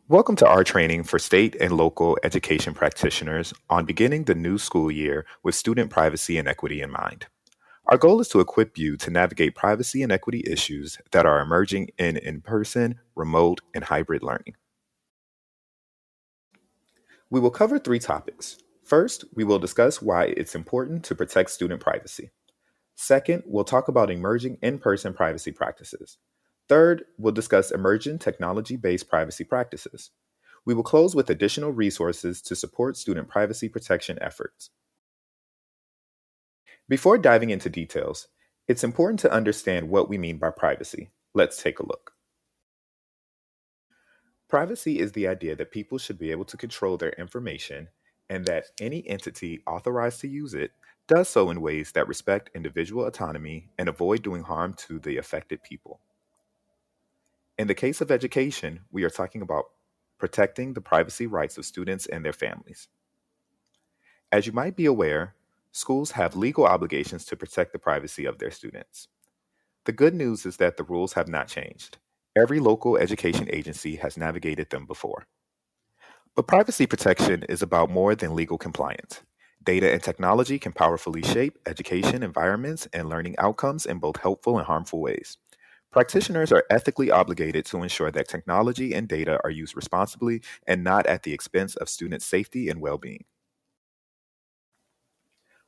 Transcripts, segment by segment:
Welcome to our training for state and local education practitioners on beginning the new school year with student privacy and equity in mind. Our goal is to equip you to navigate privacy and equity issues that are emerging in person, remote, and hybrid learning. We will cover three topics. First, we will discuss why it's important to protect student privacy. Second, we'll talk about emerging in person privacy practices. Third, we'll discuss emerging technology based privacy practices. We will close with additional resources to support student privacy protection efforts. Before diving into details, it's important to understand what we mean by privacy. Let's take a look. Privacy is the idea that people should be able to control their information and that any entity authorized to use it does so in ways that respect individual autonomy and avoid doing harm to the affected people. In the case of education, we are talking about protecting the privacy rights of students and their families. As you might be aware, schools have legal obligations to protect the privacy of their students. The good news is that the rules have not changed. Every local education agency has navigated them before. But privacy protection is about more than legal compliance. Data and technology can powerfully shape education environments and learning outcomes in both helpful and harmful ways. Practitioners are ethically obligated to ensure that technology and data are used responsibly and not at the expense of student safety and well being.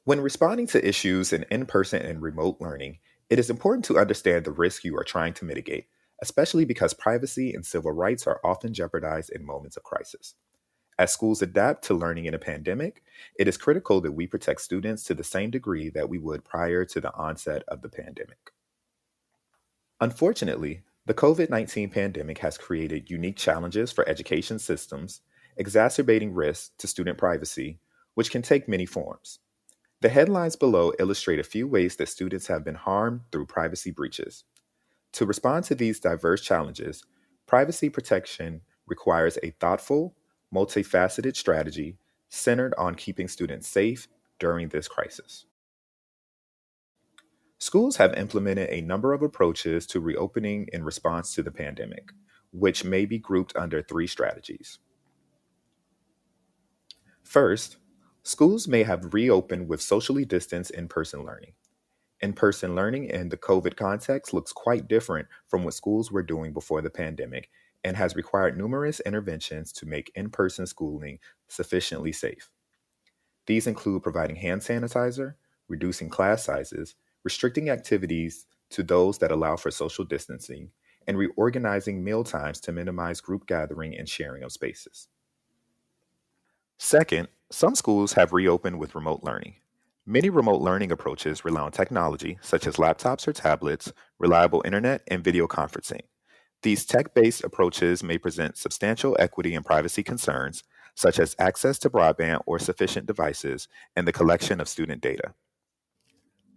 When responding to issues in person and remote learning, it is important to understand the risk you are trying to mitigate, especially because privacy and civil rights are often jeopardized in moments of crisis. As schools adapt to learning in a pandemic, it is critical that we protect students to the same degree that we would prior to the onset of the pandemic. Unfortunately, the COVID 19 pandemic has created unique challenges for education systems, exacerbating risks to student privacy, which can take many forms. The headlines below illustrate a few ways that students have been harmed through privacy breaches. To respond to these diverse challenges, privacy protection requires a thoughtful, multifaceted strategy centered on keeping students safe during this crisis. Schools have implemented a number of approaches to reopening in response to the pandemic, which may be grouped under three strategies. First, schools may have reopened with socially distanced in person learning. In person learning in the COVID context looks quite different from what schools were doing before the pandemic and has required numerous interventions to make in person schooling sufficiently safe. These include providing hand sanitizer, reducing class sizes, restricting activities to those that allow for social distancing, and reorganizing meal times to minimize group gathering and sharing of spaces. Second, some schools have reopened with remote learning. Many remote learning approaches rely on technology, such as laptops or tablets, reliable internet, and video conferencing. These tech based approaches may present substantial equity and privacy concerns, such as access to broadband or sufficient devices and the collection of student data.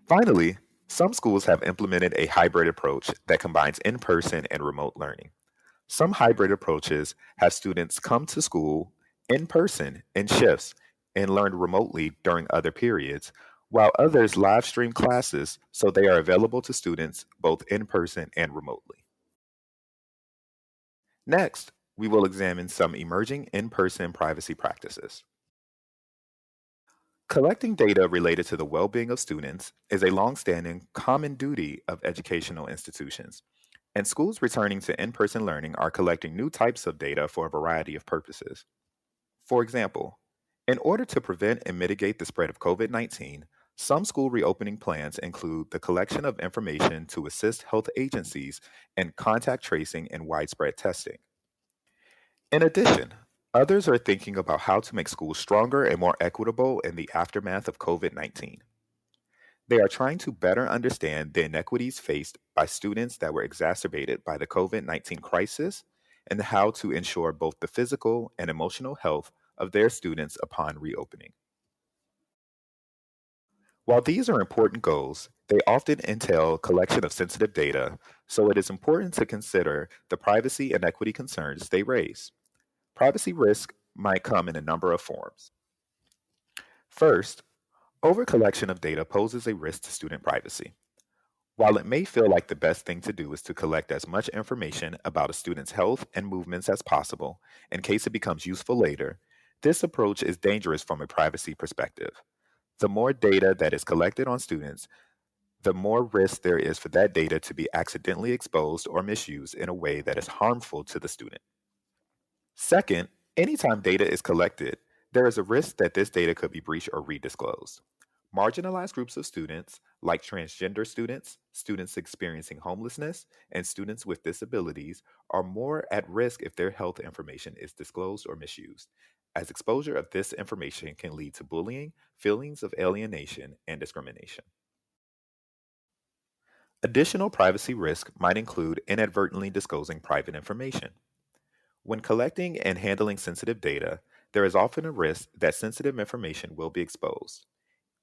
Finally, some schools have implemented a hybrid approach that combines in person and remote learning. Some hybrid approaches have students come to school in person in shifts and learn remotely during other periods, while others live stream classes so they are available to students both in person and remotely. Next, we will examine some emerging in person privacy practices. Collecting data related to the well being of students is a long-standing common duty of educational institutions, and schools returning to in person learning are collecting new types of data for a variety of purposes. For example, in order to prevent and mitigate the spread of COVID 19, some school reopening plans include the collection of information to assist health agencies in contact tracing and widespread testing. In addition, others are thinking about how to make schools stronger and more equitable in the aftermath of COVID 19. They are trying to better understand the inequities faced by students that were exacerbated by the COVID 19 crisis and how to ensure both the physical and emotional health of their students upon reopening. While these are important goals, they often entail collection of sensitive data, so it is important to consider the privacy and equity concerns they raise. Privacy risk might come in a number of forms. First, overcollection of data poses a risk to student privacy. While it may feel like the best thing to do is to collect as much information about a student's health and movements as possible in case it becomes useful later, this approach is dangerous from a privacy perspective. The more data that is collected on students, the more risk there is for that data to be accidentally exposed or misused in a way that is harmful to the student. Second, anytime data is collected, there is a risk that this data could be breached or redisclosed. Marginalized groups of students, like transgender students, students experiencing homelessness, and students with disabilities, are more at risk if their health information is disclosed or misused, as exposure of this information can lead to bullying, feelings of alienation, and discrimination. Additional privacy risk might include inadvertently disclosing private information. When collecting and handling sensitive data, there is often a risk that sensitive information will be exposed,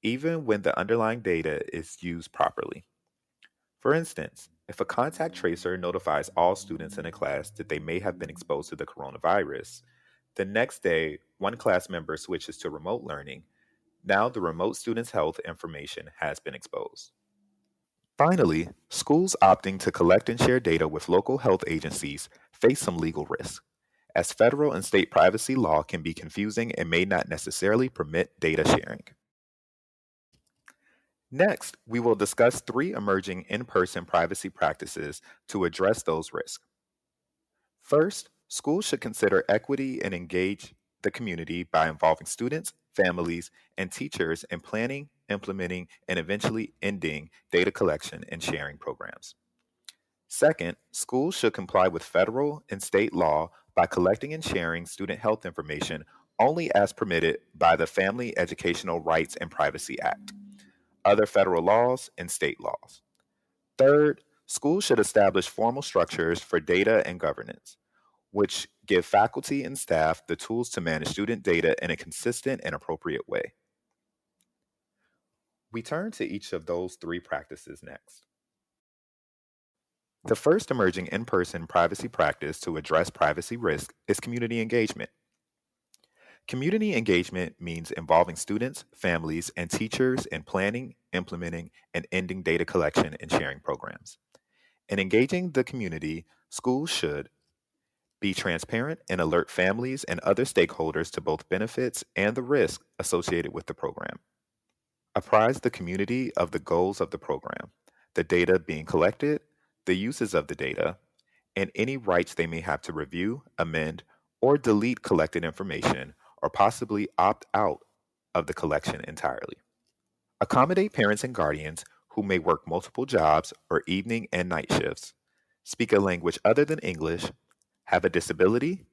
even when the underlying data is used properly. For instance, if a contact tracer notifies all students in a class that they may have been exposed to the coronavirus, the next day, one class member switches to remote learning. Now, the remote student's health information has been exposed. Finally, schools opting to collect and share data with local health agencies face some legal risks, as federal and state privacy law can be confusing and may not necessarily permit data sharing. Next, we will discuss three emerging in person privacy practices to address those risks. First, schools should consider equity and engage the community by involving students, families, and teachers in planning, implementing, and eventually ending data collection and sharing programs. Second, schools should comply with federal and state law by collecting and sharing student health information only as permitted by the Family Educational Rights and Privacy Act, other federal laws, and state laws. Third, schools should establish formal structures for data and governance, which give faculty and staff the tools to manage student data in a consistent and appropriate way. We turn to each of those three practices next. The first emerging in person privacy practice to address privacy risk is community engagement. Community engagement means involving students, families, and teachers in planning, implementing, and ending data collection and sharing programs. In engaging the community, schools should be transparent and alert families and other stakeholders to both benefits and the risks associated with the program. Apprise the community of the goals of the program, the data being collected, the uses of the data, and any rights they may have to review, amend, or delete collected information, or possibly opt out of the collection entirely. Accommodate parents and guardians who may work multiple jobs or evening and night shifts, speak a language other than English, have a disability,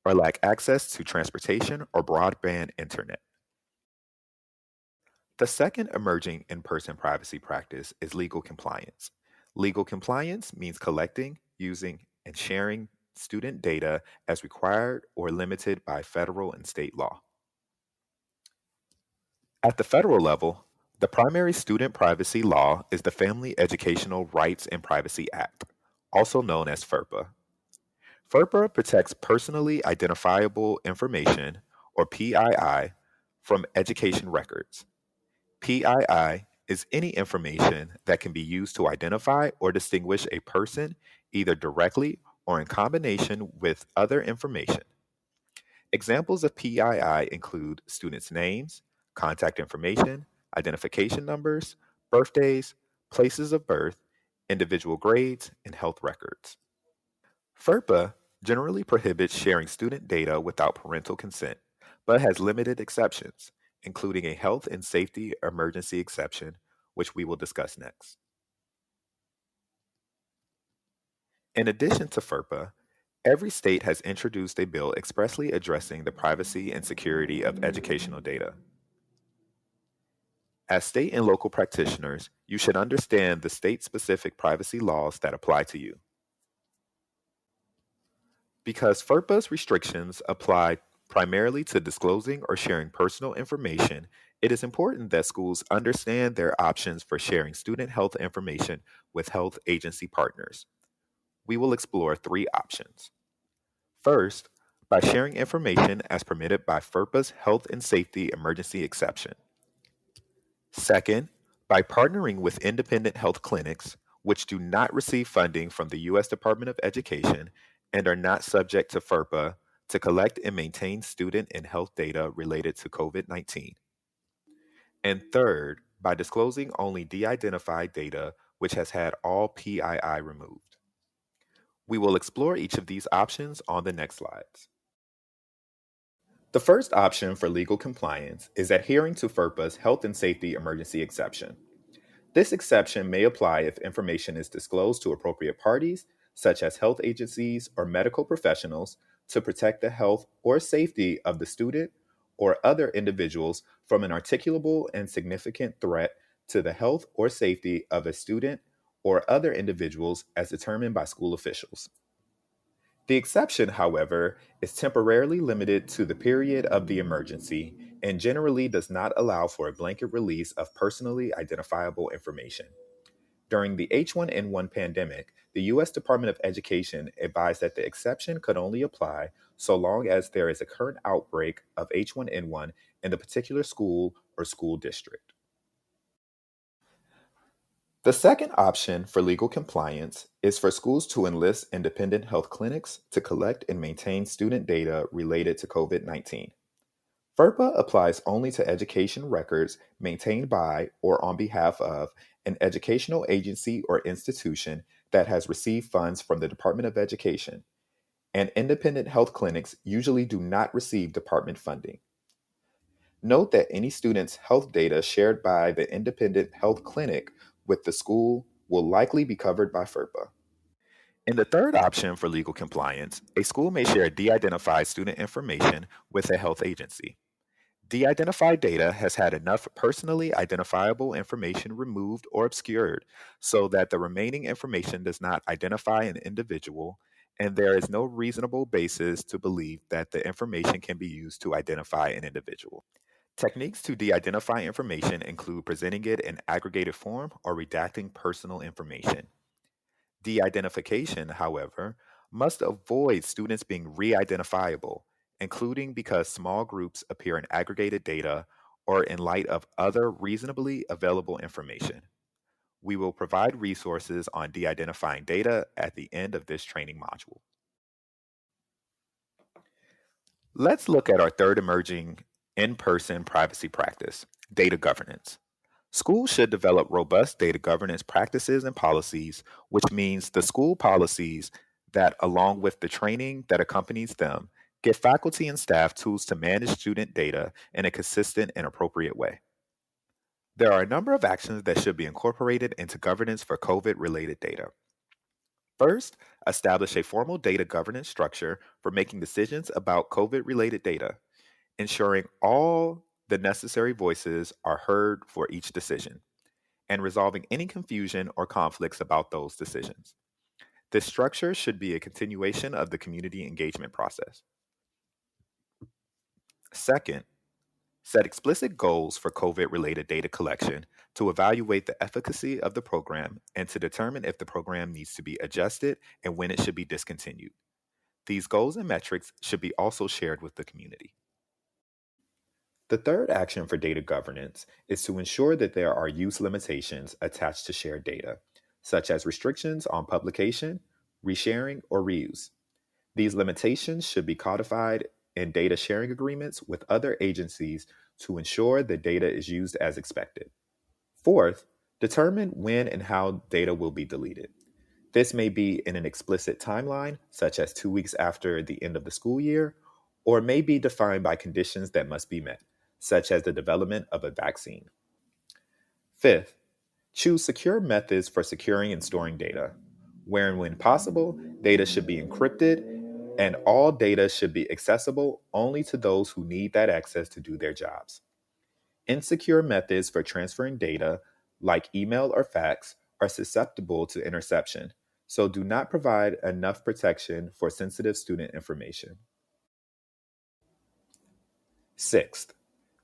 or lack access to transportation or broadband internet. The second emerging in person privacy practice is legal compliance. Legal compliance means collecting, using, and sharing student data as required or limited by federal and state law. At the federal level, the primary student privacy law is the Family Educational Rights and Privacy Act, also known as FERPA. FERPA protects personally identifiable information, or PII, from education records. PII is any information that can be used to identify or distinguish a person either directly or in combination with other information. Examples of PII include students' names, contact information, identification numbers, birthdays, places of birth, individual grades, and health records. FERPA generally prohibits sharing student data without parental consent, but has limited exceptions, including a health and safety emergency exception, which we will discuss next. In addition to FERPA, every state has introduced a bill expressly addressing the privacy and security of educational data. As state and local practitioners, you should understand the state specific privacy laws that apply to you. Because FERPA's restrictions apply primarily to disclosing or sharing personal information, it is important that schools understand their options for sharing student health information with health agency partners. We will explore three options. First, by sharing information as permitted by FERPA's Health and Safety Emergency Exception. Second, by partnering with independent health clinics, which do not receive funding from the U.S. Department of Education and are not subject to FERPA, to collect and maintain student and health data related to COVID 19. And third, by disclosing only de identified data which has had all PII removed. We will explore each of these options on the next slides. The first option for legal compliance is adhering to FERPA's Health and Safety Emergency Exception. This exception may apply if information is disclosed to appropriate parties, such as health agencies or medical professionals, to protect the health or safety of the student or other individuals from an articulable and significant threat to the health or safety of a student or other individuals as determined by school officials. The exception, however, is temporarily limited to the period of the emergency and generally does not allow for a blanket release of personally identifiable information. During the H1N1 pandemic, the U.S. Department of Education advised that the exception could only apply so long as there is a current outbreak of H1N1 in the particular school or school district. The second option for legal compliance is for schools to enlist independent health clinics to collect and maintain student data related to COVID 19. FERPA applies only to education records maintained by or on behalf of an educational agency or institution that has received funds from the Department of Education, and independent health clinics usually do not receive department funding. Note that any student's health data shared by the independent health clinic with the school will likely be covered by FERPA. In the third option for legal compliance, a school may share de identified student information with a health agency. De identified data has had enough personally identifiable information removed or obscured so that the remaining information does not identify an individual, and there is no reasonable basis to believe that the information can be used to identify an individual. Techniques to de identify information include presenting it in aggregated form or redacting personal information. De identification, however, must avoid students being re identifiable, including because small groups appear in aggregated data or in light of other reasonably available information. We will provide resources on de identifying data at the end of this training module. Let's look at our third emerging in person privacy practice, data governance. Schools should develop robust data governance practices and policies, which means the school policies that, along with the training that accompanies them, give faculty and staff tools to manage student data in a consistent and appropriate way. There are a number of actions that should be incorporated into governance for COVID related data. First, establish a formal data governance structure for making decisions about COVID related data, ensuring all the necessary voices are heard for each decision, and resolving any confusion or conflicts about those decisions. This structure should be a continuation of the community engagement process. Second, set explicit goals for COVID related data collection to evaluate the efficacy of the program and to determine if the program needs to be adjusted and when it should be discontinued. These goals and metrics should be also shared with the community. The third action for data governance is to ensure that there are use limitations attached to shared data, such as restrictions on publication, resharing, or reuse. These limitations should be codified in data sharing agreements with other agencies to ensure the data is used as expected. Fourth, determine when and how data will be deleted. This may be in an explicit timeline, such as 2 weeks after the end of the school year, or may be defined by conditions that must be met, such as the development of a vaccine. Fifth, choose secure methods for securing and storing data, where and when possible, data should be encrypted and all data should be accessible only to those who need that access to do their jobs. Insecure methods for transferring data, like email or fax, are susceptible to interception, so do not provide enough protection for sensitive student information. Sixth,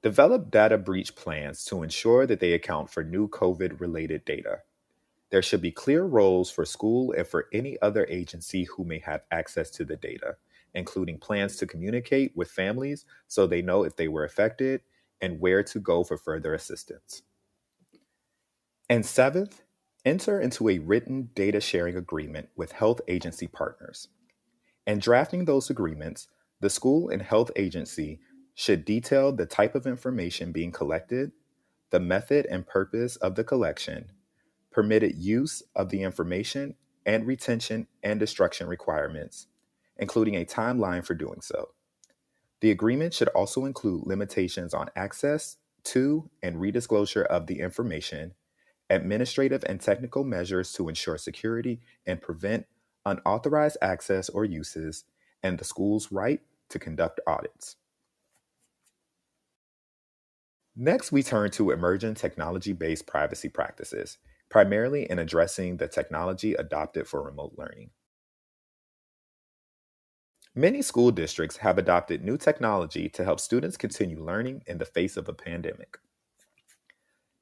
develop data breach plans to ensure that they account for new COVID related data. There should be clear roles for school and for any other agency who may have access to the data, including plans to communicate with families so they know if they were affected and where to go for further assistance. And seventh, Enter into a written data sharing agreement with health agency partners. In drafting those agreements, the school and health agency should detail the type of information being collected, the method and purpose of the collection, permitted use of the information, and retention and destruction requirements, including a timeline for doing so. The agreement should also include limitations on access to and redisclosure of the information, administrative and technical measures to ensure security and prevent unauthorized access or uses, and the school's right to conduct audits. Next, we turn to emerging technology based privacy practices, primarily in addressing the technology adopted for remote learning. Many school districts have adopted new technology to help students continue learning in the face of a pandemic.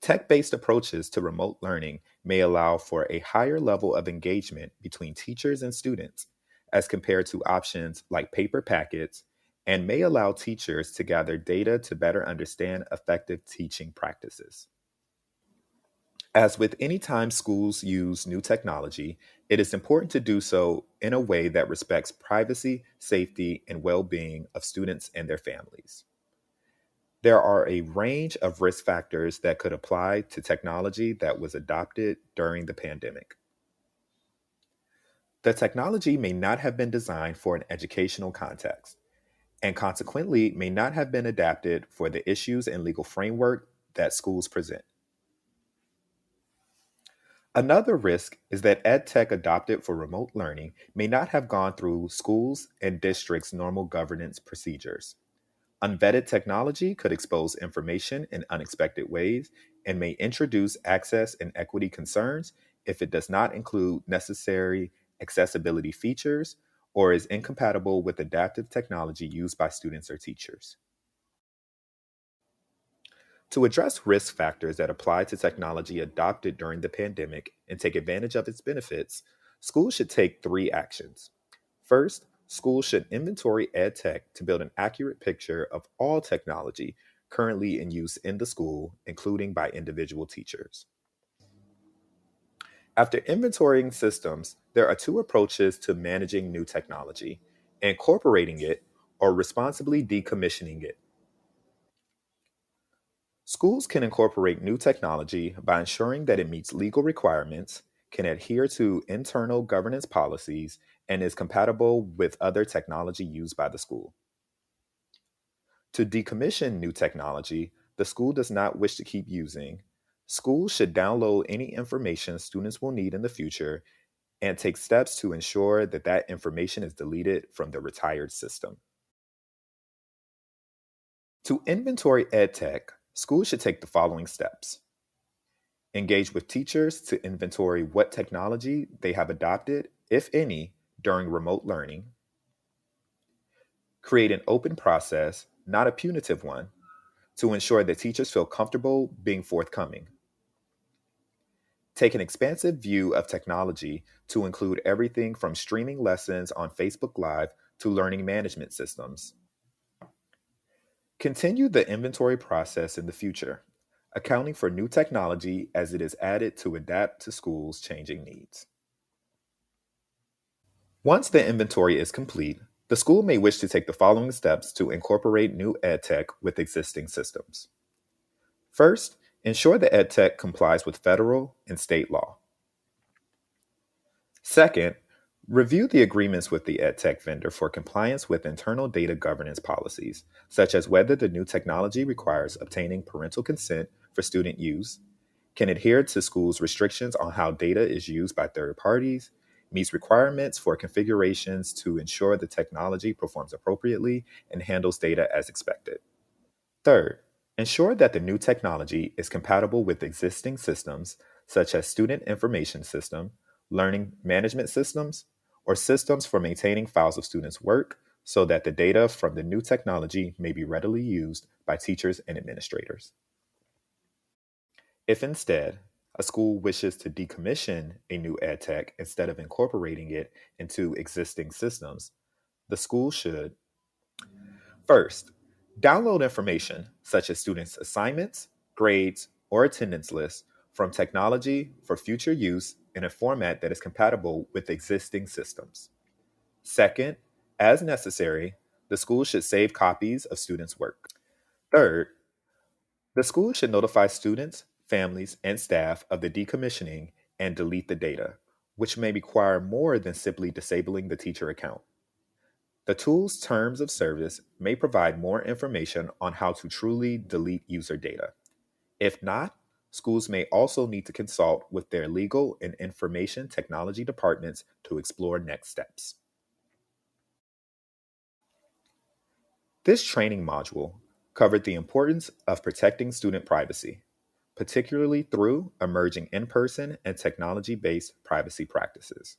Tech based approaches to remote learning may allow for a higher level of engagement between teachers and students as compared to options like paper packets and may allow teachers to gather data to better understand effective teaching practices. As with any time schools use new technology, it is important to do so in a way that respects privacy, safety, and well being of students and their families. There are a range of risk factors that could apply to technology that was adopted during the pandemic. The technology may not have been designed for an educational context, and consequently may not have been adapted for the issues and legal framework that schools present. Another risk is that ed tech adopted for remote learning may not have gone through schools and districts' normal governance procedures. Unvetted technology could expose information in unexpected ways and may introduce access and equity concerns if it does not include necessary accessibility features or is incompatible with adaptive technology used by students or teachers. To address risk factors that apply to technology adopted during the pandemic and take advantage of its benefits, schools should take three actions. First, schools should inventory ed tech to build an accurate picture of all technology currently in use in the school, including by individual teachers. After inventorying systems, there are two approaches to managing new technology: incorporating it or responsibly decommissioning it. Schools can incorporate new technology by ensuring that it meets legal requirements, can adhere to internal governance policies, and is compatible with other technology used by the school. To decommission new technology the school does not wish to keep using, schools should download any information students will need in the future and take steps to ensure that that information is deleted from the retired system. To inventory EdTech, schools should take the following steps: engage with teachers to inventory what technology they have adopted, if any, during remote learning, create an open process, not a punitive one, to ensure that teachers feel comfortable being forthcoming. Take an expansive view of technology to include everything from streaming lessons on Facebook Live to learning management systems. Continue the inventory process in the future, accounting for new technology as it is added to adapt to schools' changing needs. Once the inventory is complete, the school may wish to take the following steps to incorporate new EdTech with existing systems. First, ensure the EdTech complies with federal and state law. Second, review the agreements with the EdTech vendor for compliance with internal data governance policies, such as whether the new technology requires obtaining parental consent for student use, can adhere to schools' restrictions on how data is used by third parties, meets requirements for configurations to ensure the technology performs appropriately and handles data as expected. Third, ensure that the new technology is compatible with existing systems such as student information system, learning management systems, or systems for maintaining files of students' work so that the data from the new technology may be readily used by teachers and administrators. If instead, a school wishes to decommission a new ed tech instead of incorporating it into existing systems, the school should first download information such as students' assignments, grades, or attendance lists from technology for future use in a format that is compatible with existing systems. Second, as necessary, the school should save copies of students' work. Third, the school should notify students, families, and staff of the decommissioning and delete the data, which may require more than simply disabling the teacher account. The tool's terms of service may provide more information on how to truly delete user data. If not, schools may also need to consult with their legal and information technology departments to explore next steps. This training module covered the importance of protecting student privacy, particularly through emerging in person and technology based privacy practices.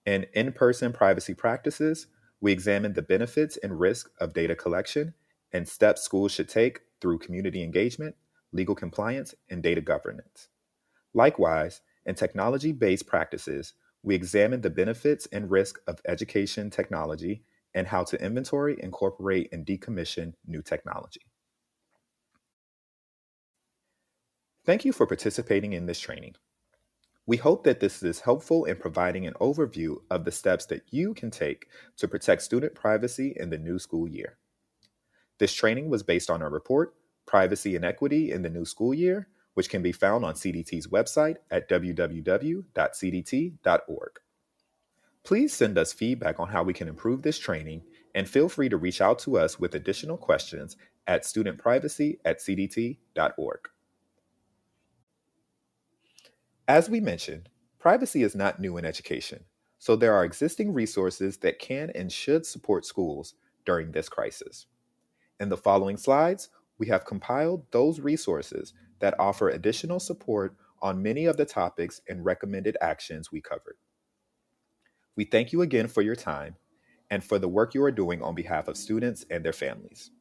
In person privacy practices, we examined the benefits and risk of data collection and steps schools should take through community engagement, legal compliance, and data governance. Likewise, in technology based practices, we examine the benefits and risk of education technology and how to inventory, incorporate, and decommission new technology. Thank you for participating in this training. We hope that this is helpful in providing an overview of the steps that you can take to protect student privacy in the new school year. This training was based on our report, Privacy and Equity in the New School Year, which can be found on CDT's website at www.cdt.org. Please send us feedback on how we can improve this training, and feel free to reach out to us with additional questions at studentprivacy@cdt.org. As we mentioned, privacy is not new in education, so there are existing resources that can and should support schools during this crisis. In the following slides, we have compiled those resources that offer additional support on many of the topics and recommended actions we covered. We thank you again for your time and for the work you are doing on behalf of students and their families.